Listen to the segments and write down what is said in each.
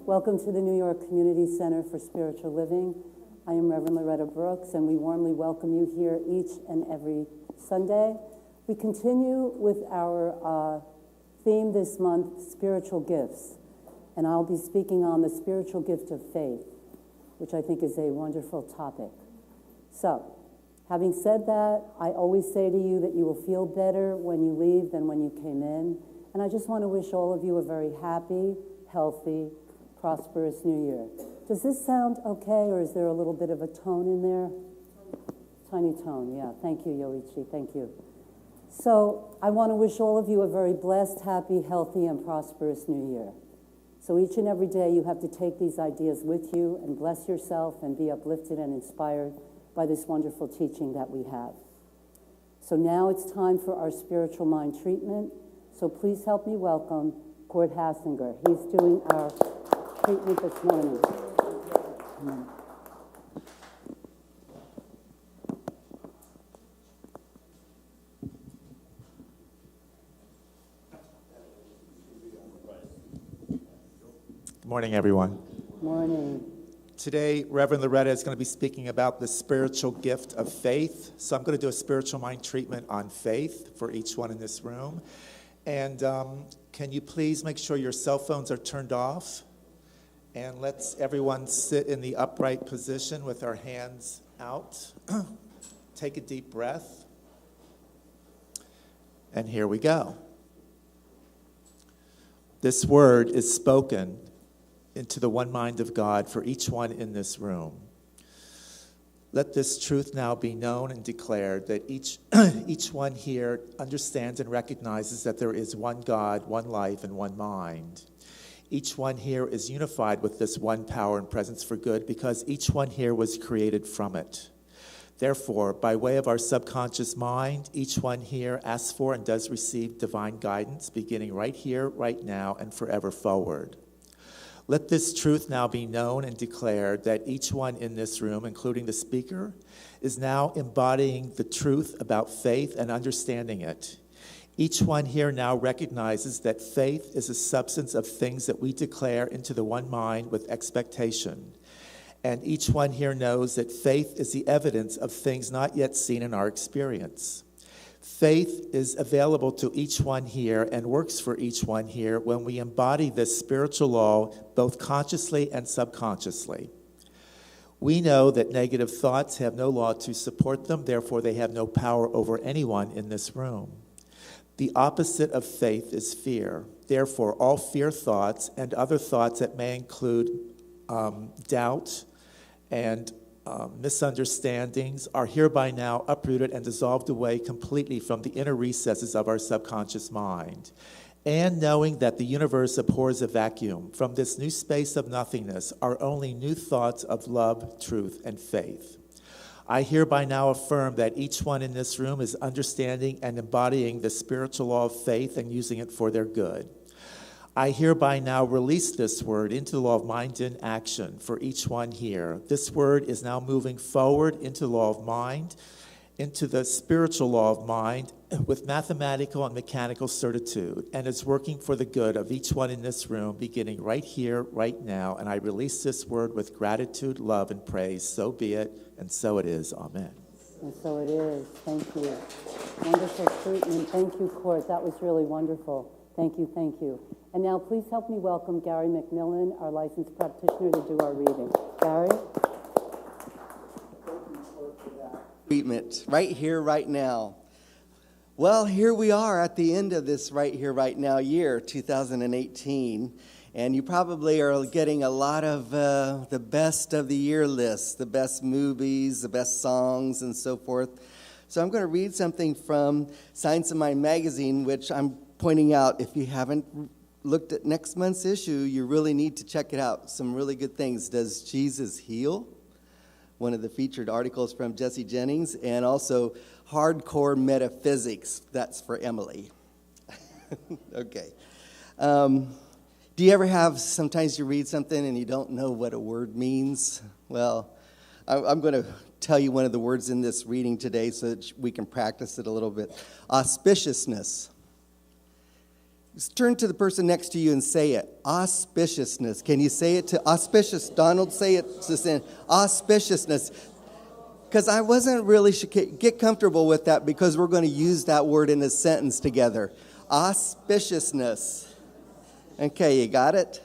Welcome to the New York Community Center for Spiritual Living. I am Reverend Loretta Brooks, and we warmly welcome you here each and every Sunday. We continue with our theme this month, spiritual gifts, and I'll be speaking on the spiritual gift of faith, which I think is a wonderful topic. So, having said that, I always say to you that you will feel better when you leave than when you came in, and I just want to wish all of you a very happy, healthy, prosperous New Year. Does this sound okay, or is there a little bit of a tone in there? Tiny tone, yeah. Thank you, Yoichi. Thank you. So I want to wish all of you a very blessed, happy, healthy, and prosperous New Year. So each and every day you have to take these ideas with you and bless yourself and be uplifted and inspired by this wonderful teaching that we have. So now it's time for our spiritual mind treatment. So please help me welcome Gord Hassinger. He's doing our treatment this morning. Amen. Good morning, everyone. Morning. Today, Reverend Loretta is going to be speaking about the spiritual gift of faith. So I'm going to do a spiritual mind treatment on faith for each one in this room. And can you please make sure your cell phones are turned off? And let's everyone sit in the upright position with our hands out. Take a deep breath. And here we go. This word is spoken into the one mind of God for each one in this room. Let this truth now be known and declared that each one here understands and recognizes that there is one God, one life, and one mind. Each one here is unified with this one power and presence for good because each one here was created from it. Therefore, by way of our subconscious mind, each one here asks for and does receive divine guidance beginning right here, right now, and forever forward. Let this truth now be known and declared that each one in this room, including the speaker, is now embodying the truth about faith and understanding it. Each one here now recognizes that faith is a substance of things that we declare into the one mind with expectation. And each one here knows that faith is the evidence of things not yet seen in our experience. Faith is available to each one here and works for each one here when we embody this spiritual law both consciously and subconsciously. We know that negative thoughts have no law to support them, therefore they have no power over anyone in this room. The opposite of faith is fear. Therefore, all fear thoughts and other thoughts that may include doubt and misunderstandings are hereby now uprooted and dissolved away completely from the inner recesses of our subconscious mind. And knowing that the universe abhors a vacuum, from this new space of nothingness are only new thoughts of love, truth, and faith. I hereby now affirm that each one in this room is understanding and embodying the spiritual law of faith and using it for their good. I hereby now release this word into the law of mind in action for each one here. This word is now moving forward into the law of mind, into the spiritual law of mind with mathematical and mechanical certitude, and is working for the good of each one in this room, beginning right here, right now. And I release this word with gratitude, love, and praise. So be it, and so it is. Amen. And so it is. Thank you. Wonderful treatment. Thank you, Court. That was really wonderful. Thank you, thank you. And now please help me welcome Gary McMillan, our licensed practitioner, to do our reading. Gary? Thank you for that treatment. Right here, right now. Well, here we are at the end of this right here, right now year, 2018. And you probably are getting a lot of the best of the year lists, the best movies, the best songs, and so forth. So I'm going to read something from Science of Mind magazine, which I'm pointing out, if you haven't looked at next month's issue, you really need to check it out. Some really good things. Does Jesus Heal? One of the featured articles from Jesse Jennings. And also Hardcore Metaphysics. That's for Emily. Okay. Do you ever have, sometimes you read something and you don't know what a word means? Well, I'm going to tell you one of the words in this reading today so that we can practice it a little bit. Auspiciousness. Turn to the person next to you and say it. Auspiciousness. Can you say it to auspicious? Donald, say it to auspiciousness. Because I wasn't really get comfortable with that because we're going to use that word in a sentence together. Auspiciousness. Okay, you got it?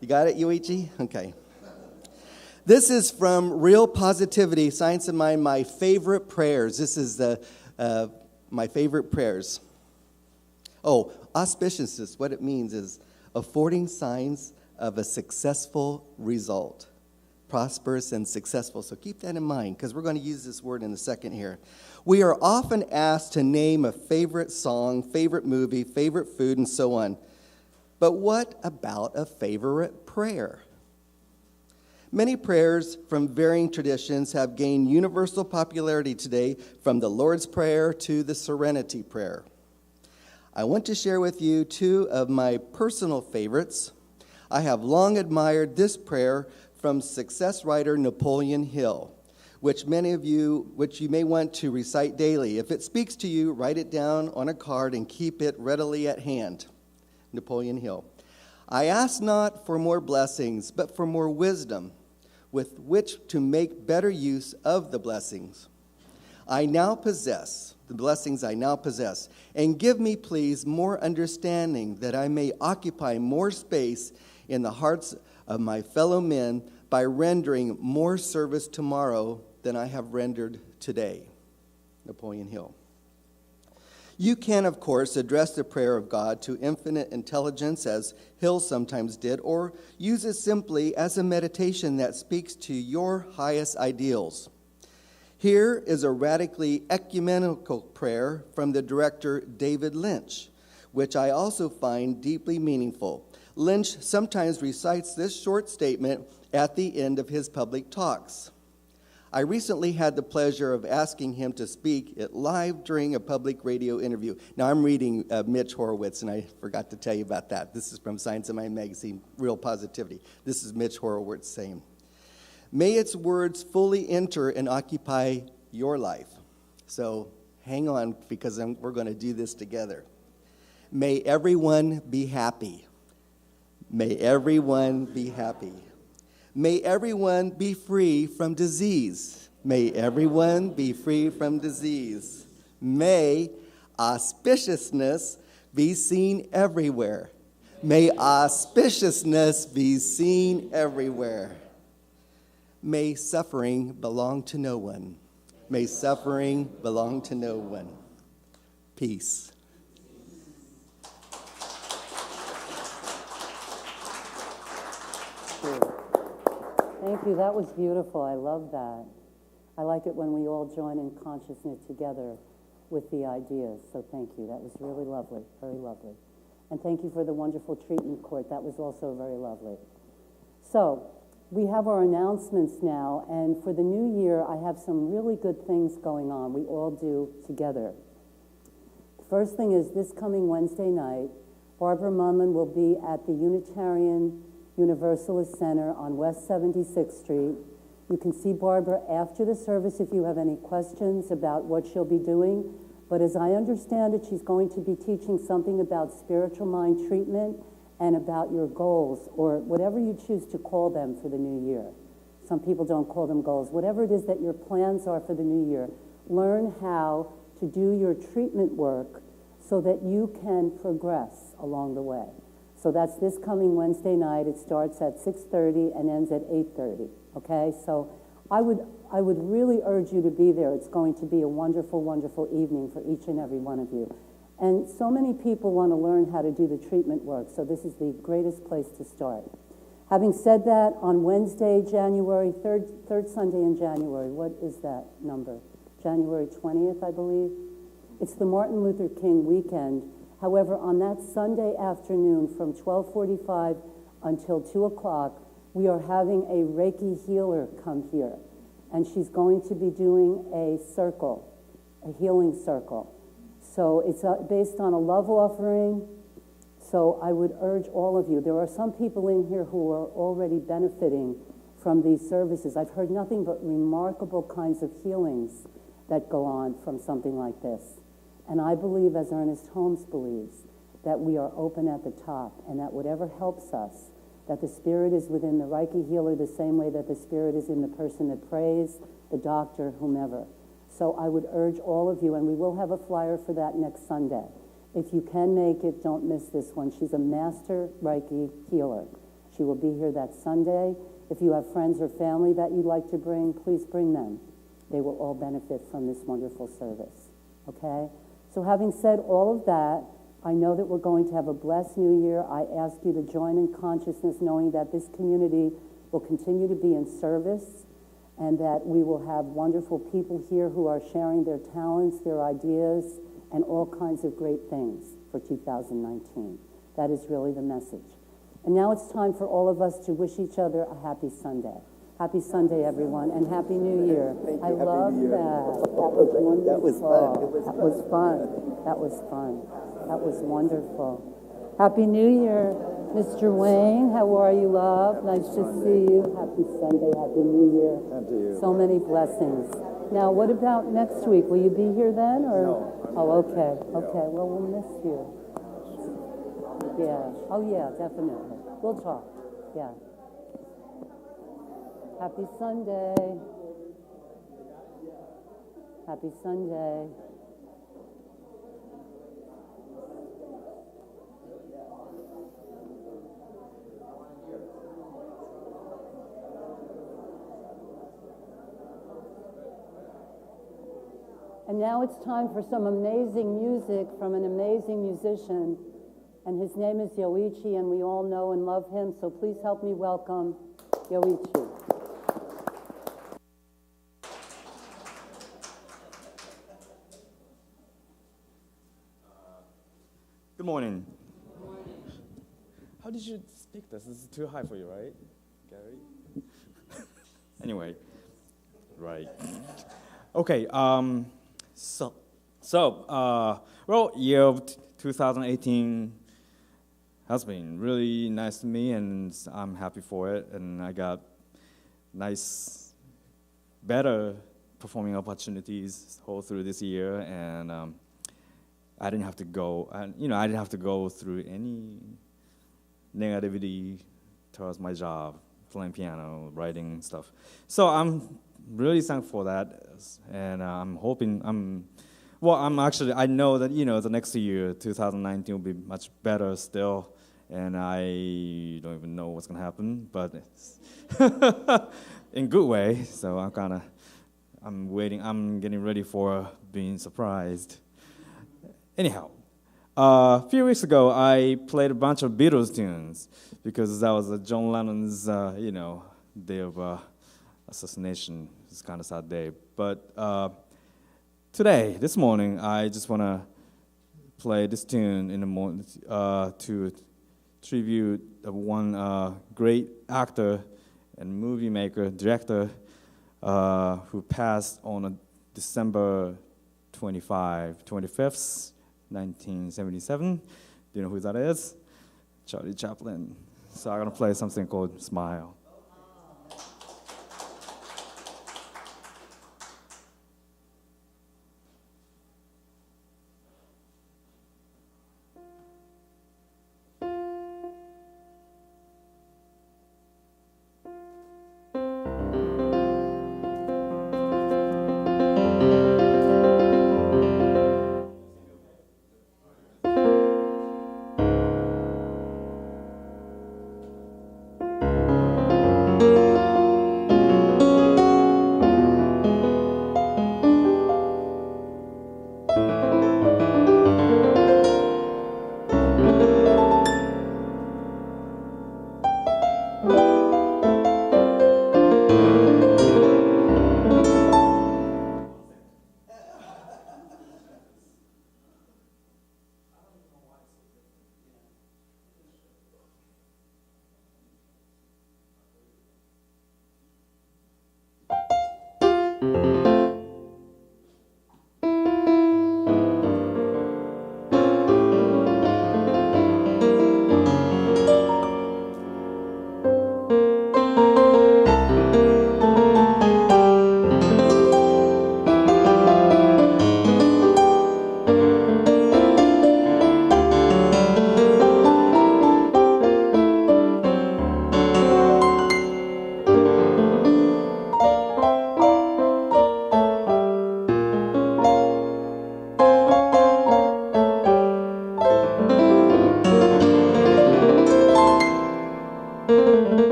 You got it, Yuichi? Okay. This is from Real Positivity, Science and Mind, my favorite prayers. This is my favorite prayers. Oh, auspiciousness, what it means is affording signs of a successful result. Prosperous and successful. So keep that in mind because we're going to use this word in a second here. We are often asked to name a favorite song, favorite movie, favorite food, and so on. But what about a favorite prayer? Many prayers from varying traditions have gained universal popularity today, from the Lord's Prayer to the Serenity Prayer. I want to share with you two of my personal favorites. I have long admired this prayer from success writer Napoleon Hill, which you may want to recite daily. If it speaks to you, write it down on a card and keep it readily at hand. Napoleon Hill. I ask not for more blessings, but for more wisdom, with which to make better use of the blessings I now possess, the blessings I now possess, and give me, please, more understanding that I may occupy more space in the hearts of my fellow men by rendering more service tomorrow than I have rendered today. Napoleon Hill. You can, of course, address the prayer of God to infinite intelligence, as Hill sometimes did, or use it simply as a meditation that speaks to your highest ideals. Here is a radically ecumenical prayer from the director David Lynch, which I also find deeply meaningful. Lynch sometimes recites this short statement at the end of his public talks. I recently had the pleasure of asking him to speak it live during a public radio interview. Now, I'm reading Mitch Horowitz, and I forgot to tell you about that. This is from Science and Mind magazine, Real Positivity. This is Mitch Horowitz saying, "May its words fully enter and occupy your life." So hang on, because we're going to do this together. May everyone be happy. May everyone be happy. May everyone be free from disease. May everyone be free from disease. May auspiciousness be seen everywhere. May auspiciousness be seen everywhere. May suffering belong to no one. May suffering belong to no one. Peace. Thank you. That was beautiful. I love that. I like it when we all join in consciousness together with the ideas. So thank you. That was really lovely. Very lovely. And thank you for the wonderful treatment court. That was also very lovely. So we have our announcements now. And for the new year, I have some really good things going on. We all do together. First thing is this coming Wednesday night, Barbara Munlin will be at the Unitarian Universalist Center on West 76th Street. You can see Barbara after the service if you have any questions about what she'll be doing. But as I understand it, she's going to be teaching something about spiritual mind treatment and about your goals, or whatever you choose to call them for the new year. Some people don't call them goals. Whatever it is that your plans are for the new year, learn how to do your treatment work so that you can progress along the way. So that's this coming Wednesday night. It starts at 6:30 and ends at 8:30, okay? So I would really urge you to be there. It's going to be a wonderful, wonderful evening for each and every one of you. And so many people want to learn how to do the treatment work, so this is the greatest place to start. Having said that, on Wednesday, January 3rd Sunday in January, what is that number? January 20th, I believe? It's the Martin Luther King weekend. However, on that Sunday afternoon from 12:45 until 2 o'clock, we are having a Reiki healer come here. And she's going to be doing a circle, a healing circle. So it's based on a love offering. So I would urge all of you. There are some people in here who are already benefiting from these services. I've heard nothing but remarkable kinds of healings that go on from something like this. And I believe, as Ernest Holmes believes, that we are open at the top, and that whatever helps us, that the Spirit is within the Reiki healer the same way that the Spirit is in the person that prays, the doctor, whomever. So I would urge all of you, and we will have a flyer for that next Sunday. If you can make it, don't miss this one. She's a master Reiki healer. She will be here that Sunday. If you have friends or family that you'd like to bring, please bring them. They will all benefit from this wonderful service, okay? So having said all of that, I know that we're going to have a blessed new year. I ask you to join in consciousness, knowing that this community will continue to be in service and that we will have wonderful people here who are sharing their talents, their ideas, and all kinds of great things for 2019. That is really the message. And now it's time for all of us to wish each other a happy Sunday. Happy Sunday, everyone, and Happy New Year. Thank you. I love that. That was wonderful. That was fun. That was fun. That was fun. That was wonderful. Happy New Year, Mr. Wayne. How are you, love? Nice to see you. Happy Sunday. Happy New Year. And to you. So many blessings. Now, what about next week? Will you be here then, or? No. Oh, okay. Okay. Well, we'll miss you. Yeah. Oh, yeah. Definitely. We'll talk. Yeah. Happy Sunday. Happy Sunday. And now it's time for some amazing music from an amazing musician. And his name is Yoichi, and we all know and love him. So please help me welcome Yoichi. Good morning. How did you speak this? This is too high for you, right, Gary? Anyway, right. Okay. Well, year of 2018 has been really nice to me, and I'm happy for it. And I got nice, better performing opportunities all through this year, and I didn't have to go. I didn't have to go through any negativity towards my job, playing piano, writing stuff. So I'm really thankful for that, and I'm hoping I know that, the next year, 2019, will be much better still, and I don't even know what's going to happen, but in good way, so I'm waiting, I'm getting ready for being surprised. Anyhow, a few weeks ago, I played a bunch of Beatles tunes, because that was John Lennon's, day of assassination. It's kind of a sad day, but this morning, I just want to play this tune in the morning to tribute one great actor and movie maker, director, who passed on December 25th, 1977. Do you know who that is? Charlie Chaplin. So I'm going to play something called Smile.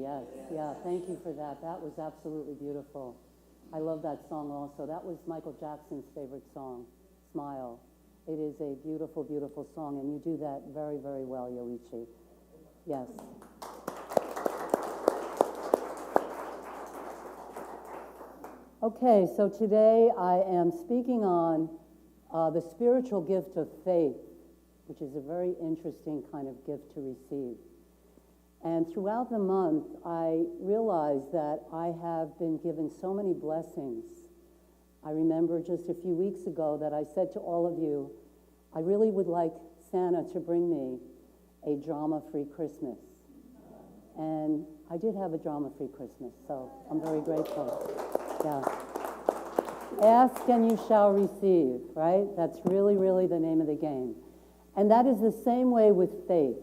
yes. Yeah, thank you for that. That was absolutely beautiful. I love that song also. That was Michael Jackson's favorite song, Smile. It is a beautiful, beautiful song, and you do that very, very well, Yoichi. Yes. Okay, so today I am speaking on the spiritual gift of faith, which is a very interesting kind of gift to receive. And throughout the month, I realized that I have been given so many blessings. I remember just a few weeks ago that I said to all of you, I really would like Santa to bring me a drama-free Christmas. And I did have a drama-free Christmas, so I'm very grateful. Yeah. Ask and you shall receive, right? That's really, really the name of the game. And that is the same way with faith.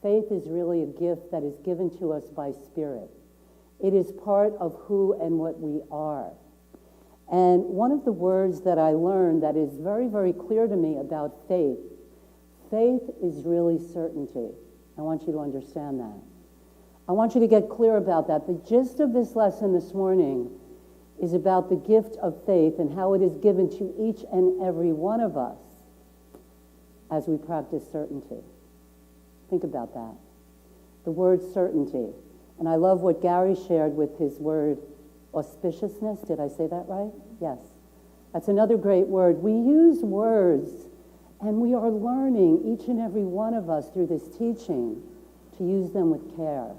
Faith is really a gift that is given to us by Spirit. It is part of who and what we are. And one of the words that I learned that is very, very clear to me about faith, faith is really certainty. I want you to understand that. I want you to get clear about that. The gist of this lesson this morning is about the gift of faith and how it is given to each and every one of us as we practice certainty. Think about that. The word certainty. And I love what Gary shared with his word auspiciousness. Did I say that right? Yes. That's another great word. We use words, and we are learning, each and every one of us through this teaching, to use them with care,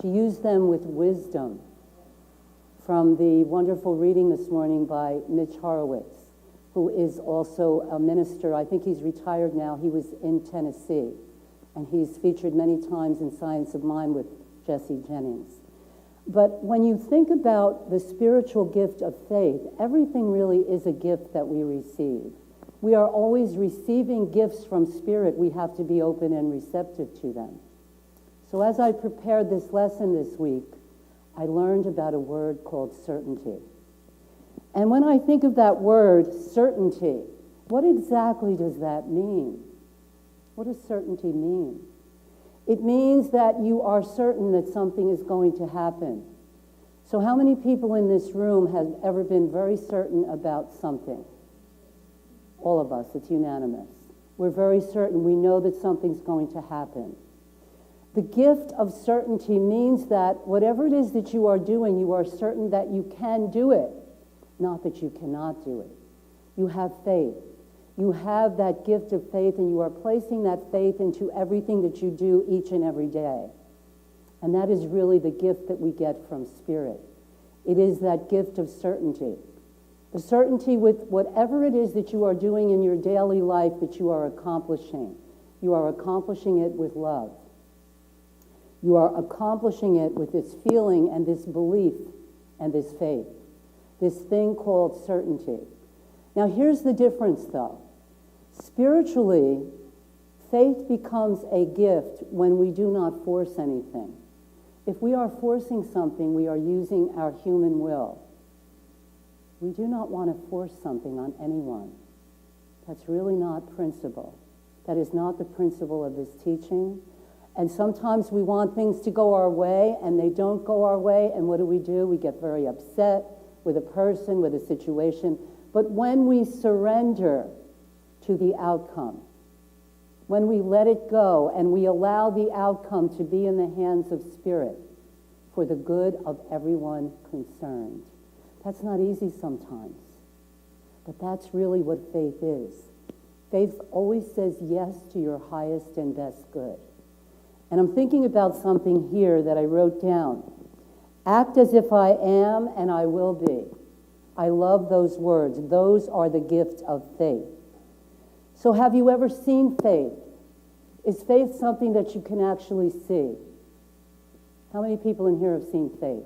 to use them with wisdom. From the wonderful reading this morning by Mitch Horowitz, who is also a minister. I think he's retired now. He was in Tennessee, and he's featured many times in Science of Mind with Jesse Jennings. But when you think about the spiritual gift of faith, everything really is a gift that we receive. We are always receiving gifts from Spirit. We have to be open and receptive to them. So as I prepared this lesson this week, I learned about a word called certainty. And when I think of that word, certainty, what exactly does that mean? What does certainty mean? It means that you are certain that something is going to happen. So how many people in this room have ever been very certain about something? All of us, it's unanimous. We're very certain. We know that something's going to happen. The gift of certainty means that whatever it is that you are doing, you are certain that you can do it, not that you cannot do it. You have faith. You have that gift of faith, and you are placing that faith into everything that you do each and every day. And that is really the gift that we get from Spirit. It is that gift of certainty. The certainty with whatever it is that you are doing in your daily life that you are accomplishing. You are accomplishing it with love. You are accomplishing it with this feeling and this belief and this faith. This thing called certainty. Now here's the difference though. Spiritually, faith becomes a gift when we do not force anything. If we are forcing something, we are using our human will. We do not want to force something on anyone. That's really not principle. That is not the principle of this teaching. And sometimes we want things to go our way, and they don't go our way, and what do? We get very upset with a person, with a situation. But when we surrender to the outcome, when we let it go and we allow the outcome to be in the hands of Spirit for the good of everyone concerned. That's not easy sometimes, but that's really what faith is. Faith always says yes to your highest and best good. And I'm thinking about something here that I wrote down. Act as if I am and I will be. I love those words. Those are the gift of faith. So have you ever seen faith? Is faith something that you can actually see? How many people in here have seen faith?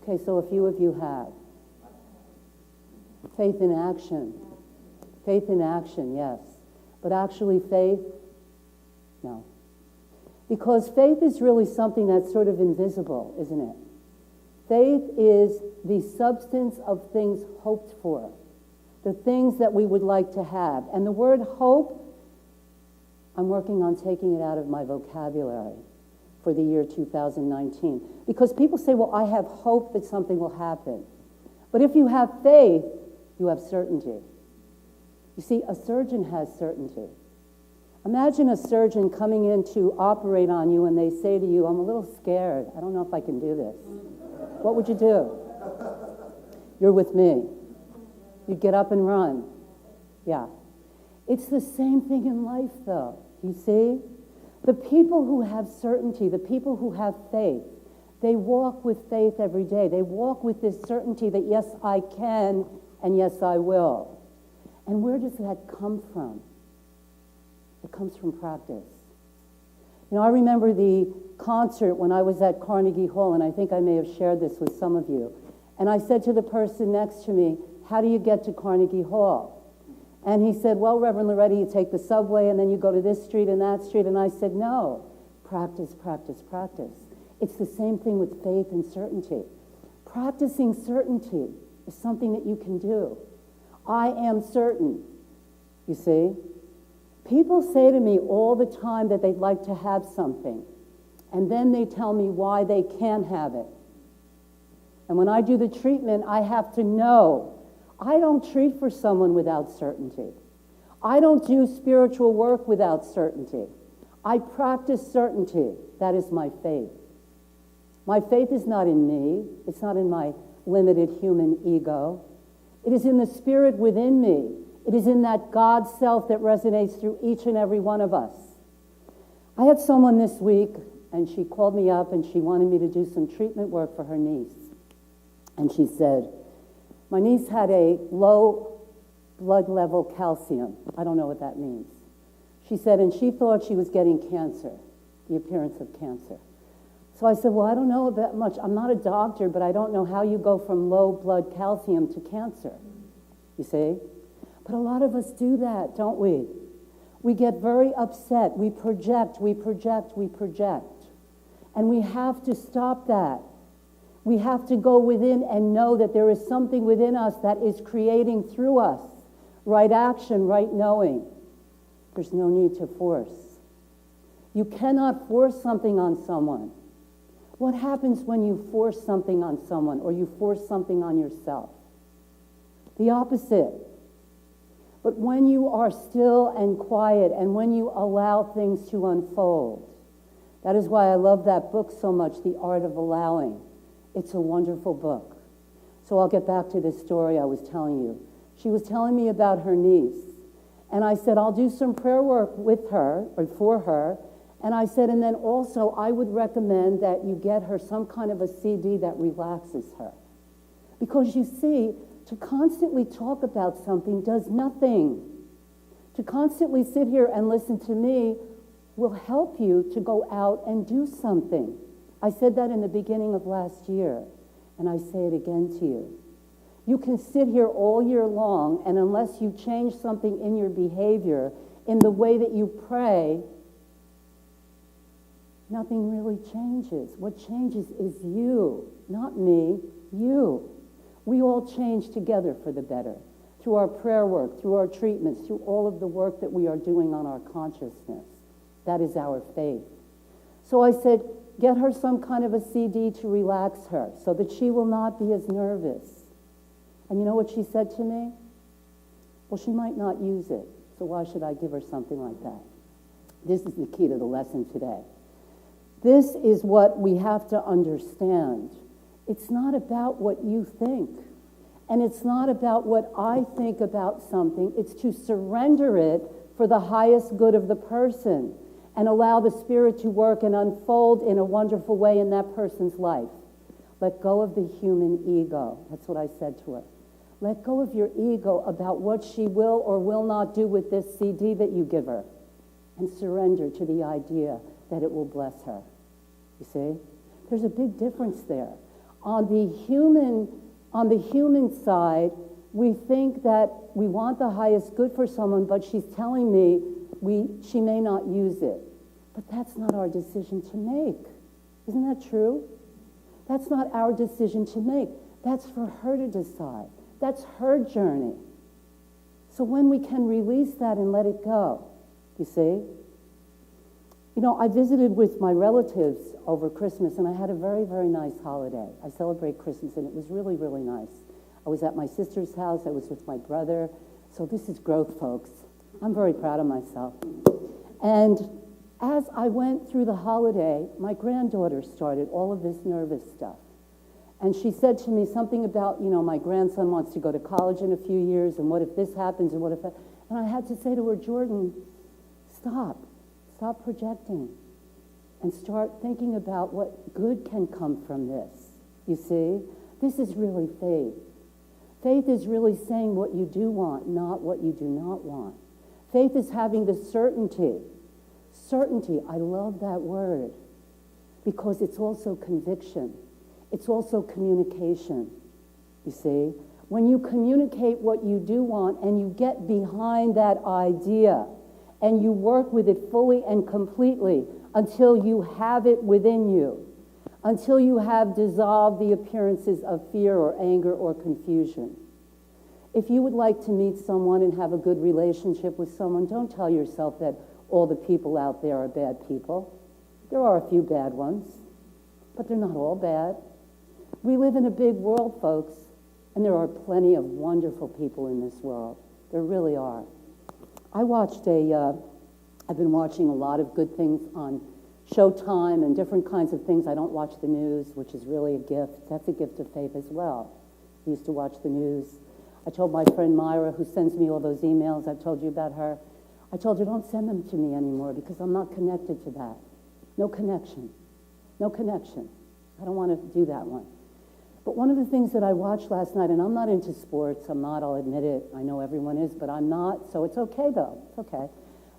Okay, so a few of you have. Faith in action. Faith in action, yes. But actually faith, no. Because faith is really something that's sort of invisible, isn't it? Faith is the substance of things hoped for, the things that we would like to have. And the word hope, I'm working on taking it out of my vocabulary. for the year 2019. Because people say, well, I have hope that something will happen. But if you have faith, you have certainty. You see, a surgeon has certainty. Imagine a surgeon coming in to operate on you and they say to you, I'm a little scared. I don't know if I can do this. What would you do? You're with me. You'd get up and run. Yeah. It's the same thing in life, though. You see? The people who have certainty, the people who have faith, they walk with faith every day. They walk with this certainty that, yes, I can, and yes, I will. And where does that come from? It comes from practice. You know, I remember the concert when I was at Carnegie Hall, and I think I may have shared this with some of you. And I said to the person next to me, how do you get to Carnegie Hall? And he said, well, Reverend Loretta, you take the subway and then you go to this street and that street. And I said, no, practice, practice, practice. It's the same thing with faith and certainty. Practicing certainty is something that you can do. I am certain, you see. People say to me all the time that they'd like to have something, and then they tell me why they can't have it. And when I do the treatment, I have to know. I don't treat for someone without certainty. I don't do spiritual work without certainty. I practice certainty. That is my faith. My faith is not in me. It's not in my limited human ego. It is in the spirit within me. It is in that God self that resonates through each and every one of us. I had someone this week, and she called me up, and she wanted me to do some treatment work for her niece. And she said, my niece had a low blood level calcium. I don't know what that means. She said, and she thought she was getting cancer, the appearance of cancer. So I said, well, I don't know that much. I'm not a doctor, but I don't know how you go from low blood calcium to cancer, you see? But a lot of us do that, don't we? We get very upset. We project, we project, we project. And we have to stop that. We have to go within and know that there is something within us that is creating through us right action, right knowing. There's no need to force. You cannot force something on someone. What happens when you force something on someone or you force something on yourself? The opposite. But when you are still and quiet and when you allow things to unfold, that is why I love that book so much, The Art of Allowing. It's a wonderful book. So I'll get back to this story I was telling you. She was telling me about her niece. And I said, I'll do some prayer work with her, or for her. And I said, and then also I would recommend that you get her some kind of a CD that relaxes her. Because you see, to constantly talk about something does nothing. To constantly sit here and listen to me will help you to go out and do something. I said that in the beginning of last year, and I say it again to you. You can sit here all year long, and unless you change something in your behavior, in the way that you pray, nothing really changes. What changes is you, not me, you. We all change together for the better, through our prayer work, through our treatments, through all of the work that we are doing on our consciousness. That is our faith. So I said, get her some kind of a CD to relax her so that she will not be as nervous. And you know what she said to me? Well, she might not use it, so why should I give her something like that? This is the key to the lesson today. This is what we have to understand. It's not about what you think, and it's not about what I think about something. It's to surrender it for the highest good of the person and allow the Spirit to work and unfold in a wonderful way in that person's life. Let go of the human ego. That's what I said to her. Let go of your ego about what she will or will not do with this CD that you give her, and surrender to the idea that it will bless her. You see? There's a big difference there. On the human side, we think that we want the highest good for someone, but she's telling me she may not use it. But that's not our decision to make. Isn't that true? That's not our decision to make. That's for her to decide. That's her journey. So when we can release that and let it go, you see? You know, I visited with my relatives over Christmas, and I had a very, very nice holiday. I celebrate Christmas, and it was really, really nice. I was at my sister's house. I was with my brother. So this is growth, folks. I'm very proud of myself. And as I went through the holiday, my granddaughter started all of this nervous stuff. And she said to me something about, my grandson wants to go to college in a few years, and what if this happens, and what if that? And I had to say to her, Jordan, stop projecting, and start thinking about what good can come from this. You see, this is really faith. Faith is really saying what you do want, not what you do not want. Faith is having the certainty. Certainty, I love that word, because it's also conviction. It's also communication, you see. When you communicate what you do want and you get behind that idea and you work with it fully and completely until you have it within you, until you have dissolved the appearances of fear or anger or confusion. If you would like to meet someone and have a good relationship with someone, don't tell yourself that all the people out there are bad people. There are a few bad ones, but they're not all bad. We live in a big world, folks, and there are plenty of wonderful people in this world. There really are. I've been watching a lot of good things on Showtime and different kinds of things. I don't watch the news, which is really a gift. That's a gift of faith as well. I used to watch the news. I told my friend Myra, who sends me all those emails, I've told you about her, I told her, don't send them to me anymore because I'm not connected to that. No connection. No connection. I don't want to do that one. But one of the things that I watched last night, and I'm not into sports, I'll admit it, I know everyone is, but I'm not, so it's okay though, it's okay.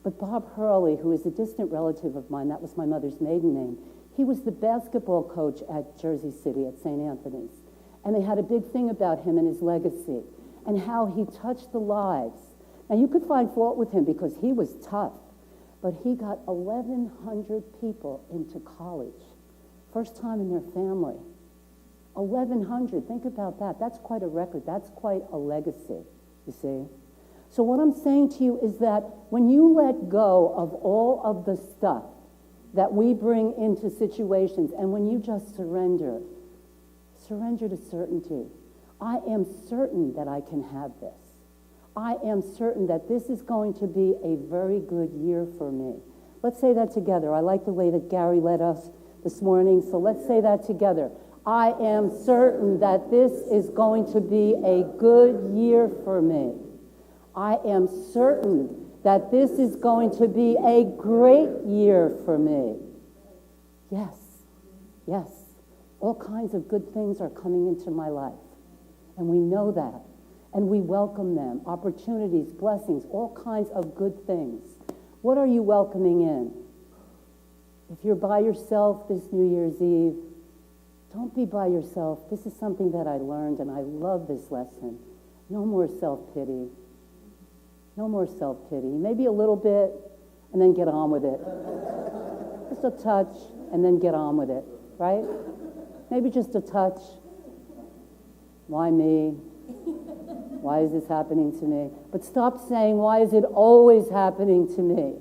But Bob Hurley, who is a distant relative of mine, that was my mother's maiden name, he was the basketball coach at Jersey City, at St. Anthony's. And they had a big thing about him and his legacy, and how he touched the lives. Now you could find fault with him because he was tough, but he got 1,100 people into college, first time in their family. 1,100, think about that. That's quite a record. That's quite a legacy, you see. So what I'm saying to you is that when you let go of all of the stuff that we bring into situations, and when you just surrender to certainty. I am certain that I can have this. I am certain that this is going to be a very good year for me. Let's say that together. I like the way that Gary led us this morning, so let's say that together. I am certain that this is going to be a good year for me. I am certain that this is going to be a great year for me. Yes, yes. All kinds of good things are coming into my life. And we know that. And we welcome them. Opportunities, blessings, all kinds of good things. What are you welcoming in? If you're by yourself this New Year's Eve, don't be by yourself. This is something that I learned, and I love this lesson. No more self-pity. No more self-pity. Maybe a little bit, and then get on with it. Just a touch, and then get on with it, right? Maybe just a touch. Why me? Why is this happening to me? But stop saying, why is it always happening to me?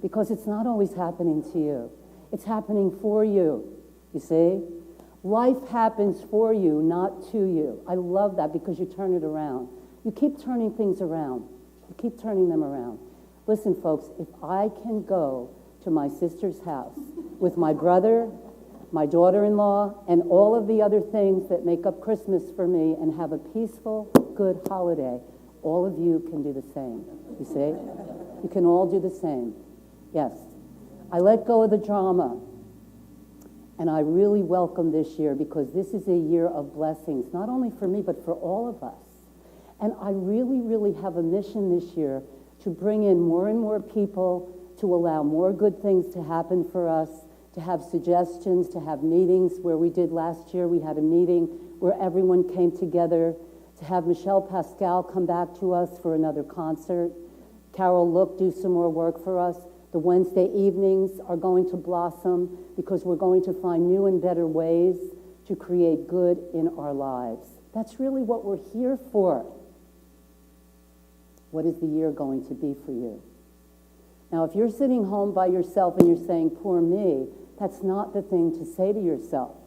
Because it's not always happening to you. It's happening for you, you see? Life happens for you, not to you. I love that because you turn it around. You keep turning things around. You keep turning them around. Listen, folks, if I can go to my sister's house with my brother, my daughter-in-law, and all of the other things that make up Christmas for me and have a peaceful, good holiday, all of you can do the same. You see? You can all do the same. Yes. I let go of the drama. And I really welcome this year because this is a year of blessings, not only for me, but for all of us. And I really, really have a mission this year to bring in more and more people, to allow more good things to happen for us, to have suggestions, to have meetings where we did last year. We had a meeting where everyone came together, to have Michelle Pascal come back to us for another concert, Carol Look do some more work for us. The Wednesday evenings are going to blossom because we're going to find new and better ways to create good in our lives. That's really what we're here for. What is the year going to be for you? Now, if you're sitting home by yourself and you're saying, poor me, that's not the thing to say to yourself.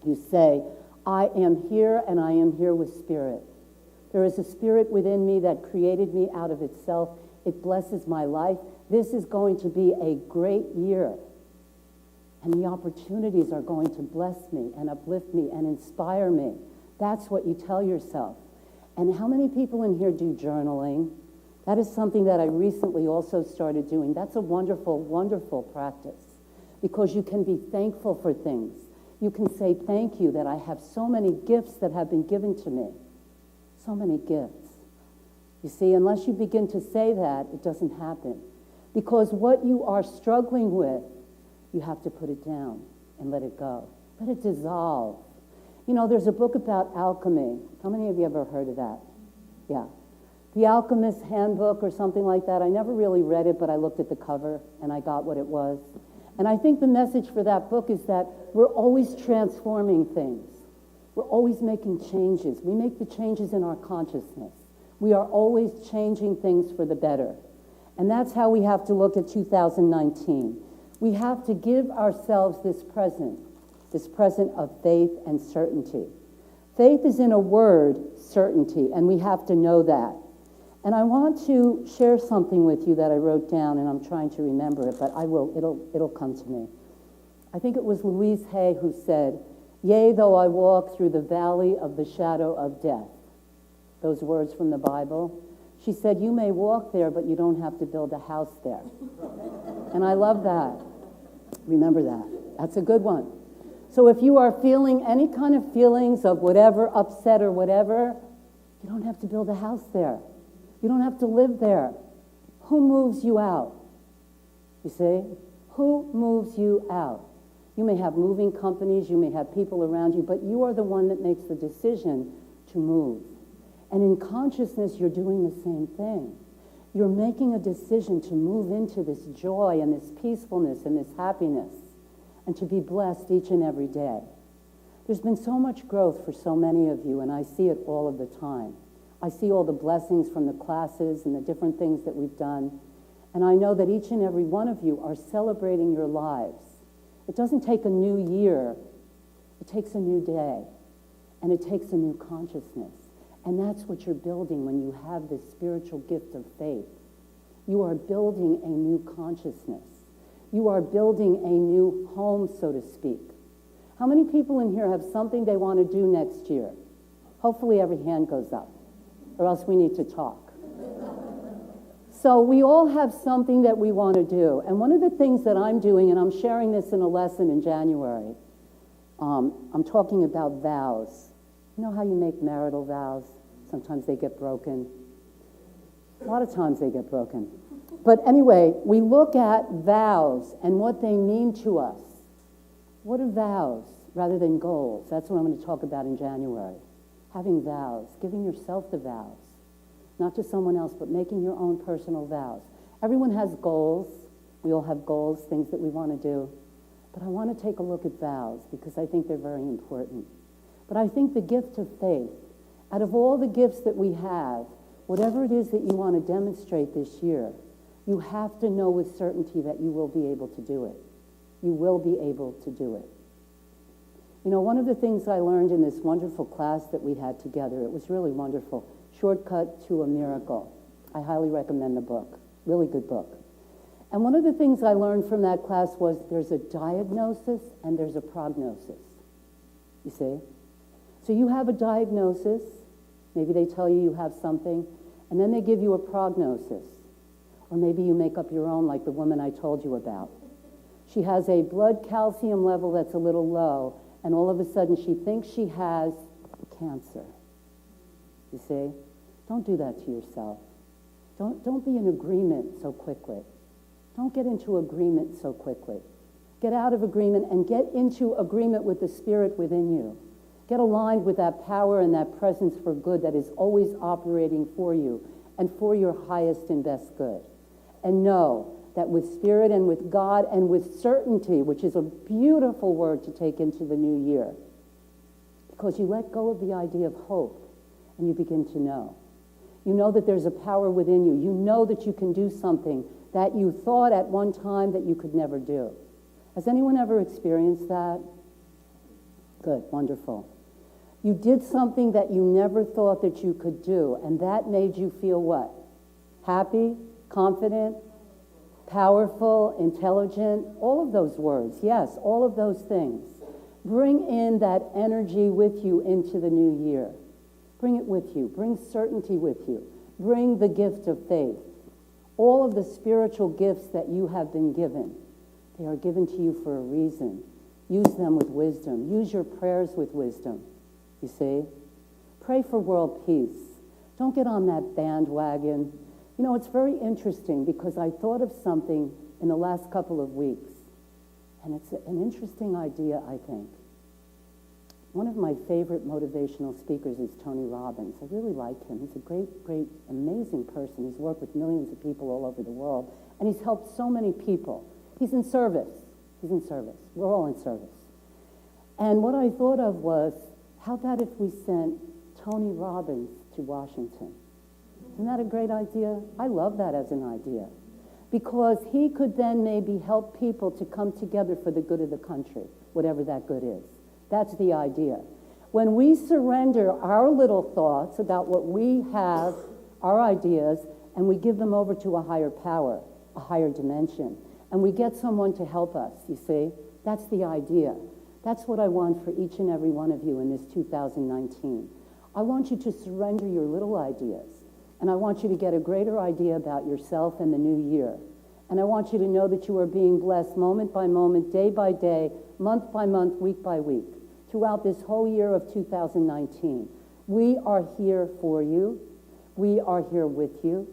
You say, I am here and I am here with spirit. There is a spirit within me that created me out of itself. It blesses my life. This is going to be a great year. And the opportunities are going to bless me and uplift me and inspire me. That's what you tell yourself. And how many people in here do journaling? That is something that I recently also started doing. That's a wonderful, wonderful practice because you can be thankful for things. You can say, thank you that I have so many gifts that have been given to me. So many gifts. You see, unless you begin to say that, it doesn't happen. Because what you are struggling with, you have to put it down and let it go. Let it dissolve. You know, there's a book about alchemy. How many of you ever heard of that? Yeah. The Alchemist's Handbook or something like that. I never really read it, but I looked at the cover and I got what it was. And I think the message for that book is that we're always transforming things. We're always making changes. We make the changes in our consciousness. We are always changing things for the better. And that's how we have to look at 2019. We have to give ourselves this present of faith and certainty. Faith is in a word, certainty, and we have to know that. And I want to share something with you that I wrote down, and I'm trying to remember it, but I will, it'll come to me. I think it was Louise Hay who said, yea, though I walk through the valley of the shadow of death. Those words from the Bible. She said, you may walk there, but you don't have to build a house there. And I love that. Remember that. That's a good one. So if you are feeling any kind of feelings of whatever, upset or whatever, you don't have to build a house there. You don't have to live there. Who moves you out? You see? Who moves you out? You may have moving companies, you may have people around you, but you are the one that makes the decision to move. And in consciousness, you're doing the same thing. You're making a decision to move into this joy and this peacefulness and this happiness and to be blessed each and every day. There's been so much growth for so many of you, and I see it all of the time. I see all the blessings from the classes and the different things that we've done, and I know that each and every one of you are celebrating your lives. It doesn't take a new year. It takes a new day, and it takes a new consciousness. And that's what you're building when you have this spiritual gift of faith. You are building a new consciousness. You are building a new home, so to speak. How many people in here have something they want to do next year? Hopefully every hand goes up, or else we need to talk. So we all have something that we want to do. And one of the things that I'm doing, and I'm sharing this in a lesson in January, I'm talking about vows. You know how you make marital vows? Sometimes they get broken. A lot of times they get broken. But anyway, we look at vows and what they mean to us. What are vows rather than goals? That's what I'm going to talk about in January. Having vows, giving yourself the vows. Not to someone else, but making your own personal vows. Everyone has goals. We all have goals, things that we want to do. But I want to take a look at vows because I think they're very important. But I think the gift of faith, out of all the gifts that we have, whatever it is that you want to demonstrate this year, you have to know with certainty that you will be able to do it. You will be able to do it. You know, one of the things I learned in this wonderful class that we had together, it was really wonderful, Shortcut to a Miracle. I highly recommend the book. Really good book. And one of the things I learned from that class was there's a diagnosis and there's a prognosis. You see? So you have a diagnosis, maybe they tell you you have something, and then they give you a prognosis. Or maybe you make up your own like the woman I told you about. She has a blood calcium level that's a little low, and all of a sudden she thinks she has cancer. You see? Don't do that to yourself. Don't be in agreement so quickly. Don't get into agreement so quickly. Get out of agreement and get into agreement with the spirit within you. Get aligned with that power and that presence for good that is always operating for you and for your highest and best good. And know that with spirit and with God and with certainty, which is a beautiful word to take into the new year, because you let go of the idea of hope and you begin to know. You know that there's a power within you. You know that you can do something that you thought at one time that you could never do. Has anyone ever experienced that? Good, wonderful. You did something that you never thought that you could do, and that made you feel what? Happy, confident, powerful, intelligent, all of those words. Yes, all of those things. Bring in that energy with you into the new year. Bring it with you. Bring certainty with you. Bring the gift of faith. All of the spiritual gifts that you have been given, they are given to you for a reason. Use them with wisdom. Use your prayers with wisdom. You see? Pray for world peace. Don't get on that bandwagon. You know, it's very interesting because I thought of something in the last couple of weeks, and it's an interesting idea, I think. One of my favorite motivational speakers is Tony Robbins. I really like him. He's a great, amazing person. He's worked with millions of people all over the world, and he's helped so many people. He's in service. He's in service. We're all in service. And what I thought of was, how about if we sent Tony Robbins to Washington? Isn't that a great idea? I love that as an idea. Because he could then maybe help people to come together for the good of the country, whatever that good is. That's the idea. When we surrender our little thoughts about what we have, our ideas, and we give them over to a higher power, a higher dimension, and we get someone to help us, you see, that's the idea. That's what I want for each and every one of you in this 2019. I want you to surrender your little ideas, and I want you to get a greater idea about yourself and the new year. And I want you to know that you are being blessed moment by moment, day by day, month by month, week by week, throughout this whole year of 2019. We are here for you. We are here with you.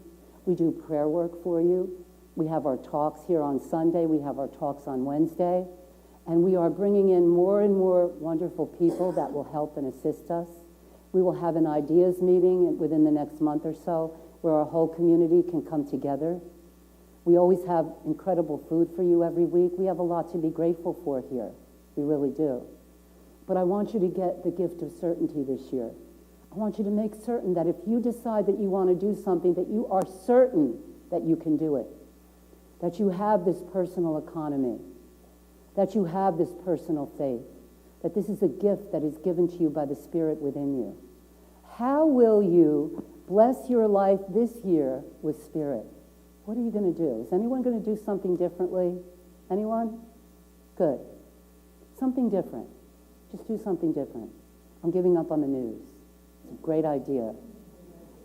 We do prayer work for you. We have our talks here on Sunday. We have our talks on Wednesday. And we are bringing in more and more wonderful people that will help and assist us. We will have an ideas meeting within the next month or so where our whole community can come together. We always have incredible food for you every week. We have a lot to be grateful for here. We really do. But I want you to get the gift of certainty this year. I want you to make certain that if you decide that you want to do something, that you are certain that you can do it. That you have this personal economy. That you have this personal faith. That this is a gift that is given to you by the Spirit within you. How will you bless your life this year with Spirit? What are you going to do? Is anyone going to do something differently? Anyone? Good. Something different. Just do something different. I'm giving up on the news. It's a great idea.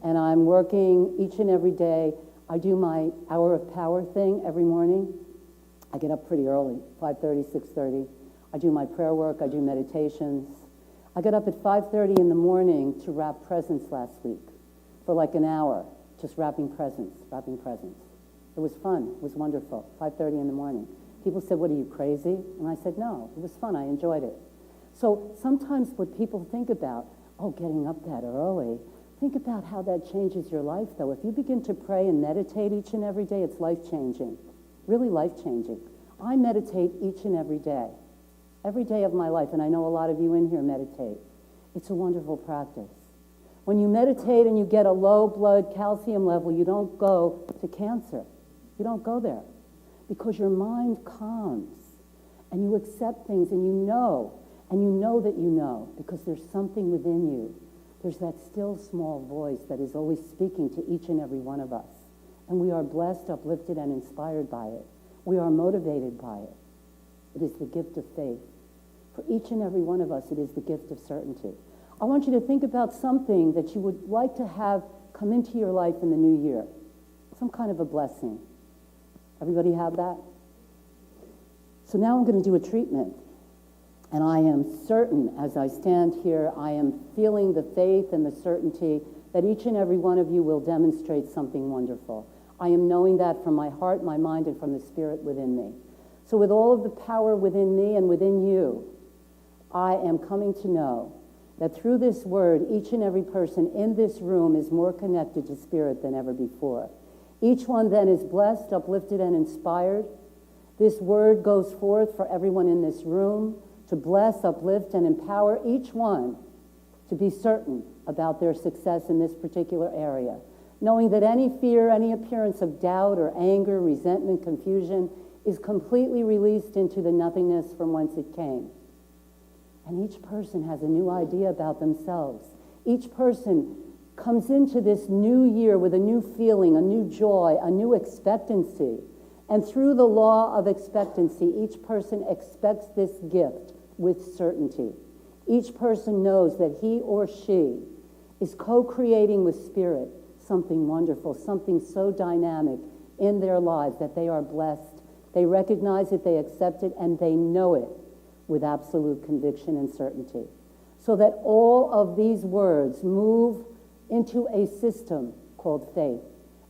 And I'm working each and every day. I do my hour of power thing every morning. I get up pretty early, 5:30, 6:30. I do my prayer work. I do meditations. I got up at 5:30 in the morning to wrap presents last week for like an hour, just wrapping presents. It was fun. It was wonderful. 5:30 in the morning. People said, "What, are you crazy?" And I said, "No, it was fun. I enjoyed it." So sometimes what people think about, oh, getting up that early, think about how that changes your life, though. If you begin to pray and meditate each and every day, it's life-changing, really life-changing. I meditate each and every day of my life, and I know a lot of you in here meditate. It's a wonderful practice. When you meditate and you get a low blood calcium level, you don't go to cancer. You don't go there because your mind calms and you accept things and you know that you know because there's something within you. There's that still small voice that is always speaking to each and every one of us. And we are blessed, uplifted, and inspired by it. We are motivated by it. It is the gift of faith. For each and every one of us, it is the gift of certainty. I want you to think about something that you would like to have come into your life in the new year. Some kind of a blessing. Everybody have that? So now I'm going to do a treatment. And I am certain, as I stand here, I am feeling the faith and the certainty that each and every one of you will demonstrate something wonderful. I am knowing that from my heart, my mind, and from the Spirit within me. So with all of the power within me and within you, I am coming to know that through this word, each and every person in this room is more connected to Spirit than ever before. Each one then is blessed, uplifted, and inspired. This word goes forth for everyone in this room to bless, uplift, and empower each one to be certain about their success in this particular area. knowing that any fear, any appearance of doubt or anger, resentment, confusion is completely released into the nothingness from whence it came. And each person has a new idea about themselves. Each person comes into this new year with a new feeling, a new joy, a new expectancy. And through the law of expectancy, each person expects this gift with certainty. Each person knows that he or she is co-creating with Spirit something wonderful, something so dynamic in their lives that they are blessed. They recognize it, they accept it, and they know it with absolute conviction and certainty. So that all of these words move into a system called faith,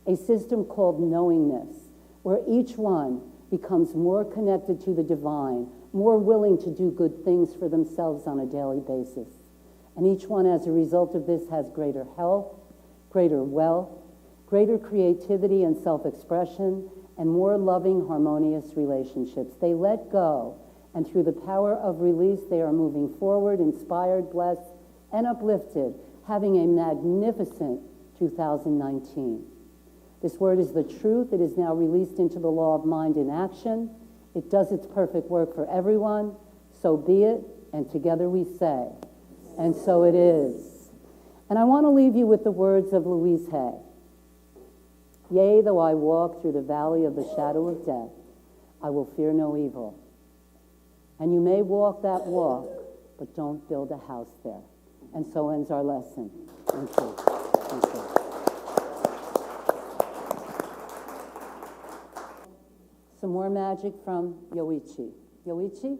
a system called knowingness, where each one becomes more connected to the divine, more willing to do good things for themselves on a daily basis. And each one, as a result of this, has greater health, greater wealth, greater creativity and self-expression, and more loving, harmonious relationships. They let go, and through the power of release, they are moving forward, inspired, blessed, and uplifted, having a magnificent 2019. This word is the truth. It is now released into the law of mind in action. It does its perfect work for everyone. So be it, and together we say, and so it is. And I want to leave you with the words of Louise Hay. Yea, though I walk through the valley of the shadow of death, I will fear no evil. And you may walk that walk, but don't build a house there. And so ends our lesson. Thank you. Thank you. Some more magic from Yoichi. Yoichi?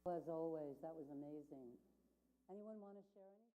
As always, that was amazing. Anyone want to share anything?